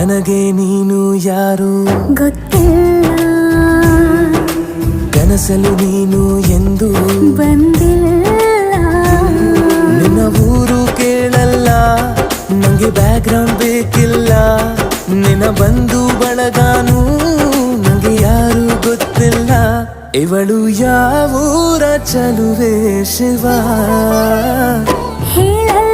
ನನಗೆ ನೀನು ಯಾರು ಗೊತ್ತಿಲ್ಲ, ಕನಸಲು ನೀನು ಎಂದು ಬಂದಿಲ್ಲ. ನಿನ್ನ ಊರು ಕೇಳಲ್ಲ, ನಂಗೆ ಬ್ಯಾಕ್ಗ್ರೌಂಡ್ ಬೇಕಿಲ್ಲ. ನಿನ್ನ ಬಂಧು ಬಳಗಾನು ನಂಗೆ ಯಾರು ಗೊತ್ತಿಲ್ಲ. ಇವಳು ಯಾವೂರ ಚಲುವೆ ಶಿವ ಹೇಳಲ್ಲ